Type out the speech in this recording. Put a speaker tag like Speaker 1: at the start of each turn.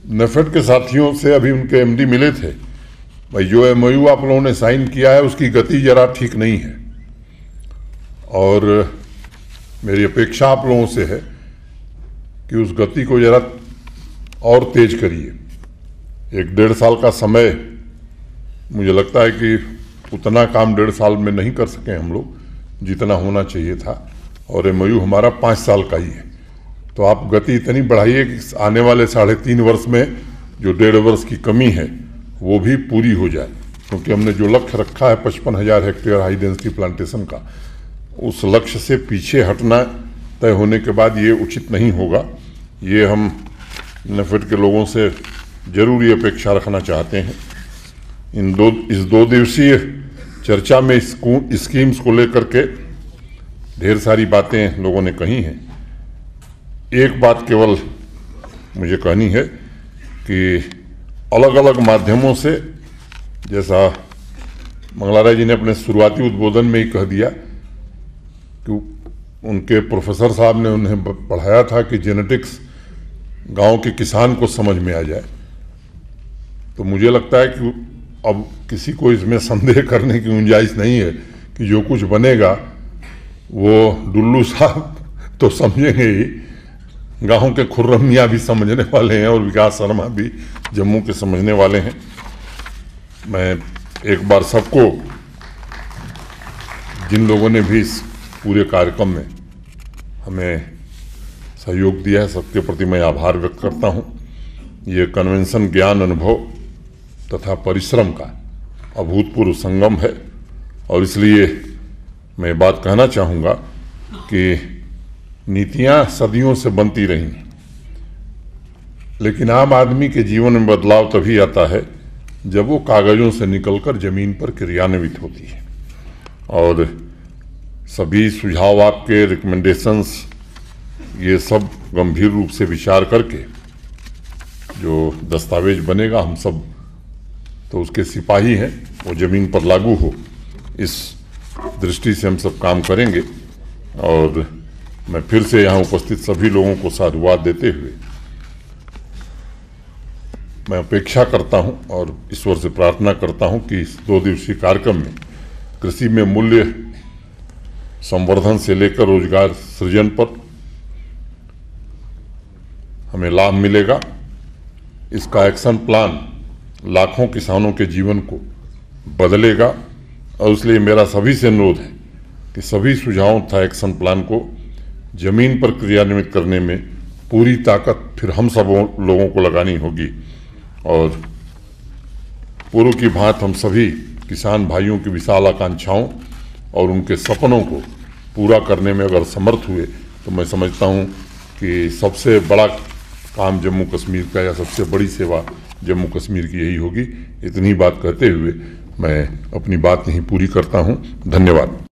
Speaker 1: नेफेड के साथियों से अभी उनके एमडी मिले थे। भाई जो एमओयू आप लोगों ने साइन किया है उसकी गति जरा ठीक नहीं है, और मेरी अपेक्षा आप लोगों से है कि उस गति को जरा और तेज करिए। 1-1.5 साल का समय, मुझे लगता है कि उतना काम 1.5 साल में नहीं कर सके हम लोग जितना होना चाहिए था, और एमओयू हमारा 5 साल का ही है। तो आप गति इतनी बढ़ाइए कि आने वाले 3.5 वर्ष में जो 1.5 वर्ष की कमी है वो भी पूरी हो जाए, क्योंकि हमने जो लक्ष्य रखा है 55,000 हेक्टेयर हाई डेंसिटी प्लांटेशन का, उस लक्ष्य से पीछे हटना तय होने के बाद ये उचित नहीं होगा। ये हम नेफेड के लोगों से जरूर ये अपेक्षा रखना चाहते हैं। इस 2 दिवसीय चर्चा में स्कीम्स को लेकर के ढेर सारी बातें लोगों ने कही हैं। एक बात केवल मुझे कहनी है कि अलग अलग माध्यमों से, जैसा मंगलाराय जी ने अपने शुरुआती उद्बोधन में ही कह दिया कि उनके प्रोफेसर साहब ने उन्हें पढ़ाया था कि जेनेटिक्स गांव के किसान को समझ में आ जाए, तो मुझे लगता है कि अब किसी को इसमें संदेह करने की गुंजाइश नहीं है कि जो कुछ बनेगा वो डुल्लू साहब तो समझेंगे ही, गांव के खुर्रम मियां भी समझने वाले हैं और विकास शर्मा भी जम्मू के समझने वाले हैं। मैं एक बार सबको, जिन लोगों ने भी इस पूरे कार्यक्रम में हमें सहयोग दिया है, सबके प्रति मैं आभार व्यक्त करता हूं। ये कन्वेंशन ज्ञान, अनुभव तथा परिश्रम का अभूतपूर्व संगम है, और इसलिए मैं बात कहना चाहूँगा कि नीतियाँ सदियों से बनती रही, लेकिन आम आदमी के जीवन में बदलाव तभी आता है जब वो कागज़ों से निकलकर ज़मीन पर क्रियान्वित होती है। और सभी सुझाव, आपके रिकमेंडेशंस, ये सब गंभीर रूप से विचार करके जो दस्तावेज बनेगा, हम सब तो उसके सिपाही हैं, वो ज़मीन पर लागू हो, इस दृष्टि से हम सब काम करेंगे। और मैं फिर से यहाँ उपस्थित सभी लोगों को साधुवाद देते हुए मैं अपेक्षा करता हूँ और ईश्वर से प्रार्थना करता हूँ कि इस 2 दिवसीय कार्यक्रम में कृषि में मूल्य संवर्धन से लेकर रोजगार सृजन पर हमें लाभ मिलेगा। इसका एक्शन प्लान लाखों किसानों के जीवन को बदलेगा, और इसलिए मेरा सभी से अनुरोध है कि सभी सुझावों तथा एक्शन प्लान को जमीन पर क्रियान्वित करने में पूरी ताकत फिर हम सब लोगों को लगानी होगी। और पूर्व की भांति हम सभी किसान भाइयों की विशाल आकांक्षाओं और उनके सपनों को पूरा करने में अगर समर्थ हुए तो मैं समझता हूँ कि सबसे बड़ा काम जम्मू कश्मीर का, या सबसे बड़ी सेवा जम्मू कश्मीर की यही होगी। इतनी बात कहते हुए मैं अपनी बात यहीं पूरी करता हूँ। धन्यवाद।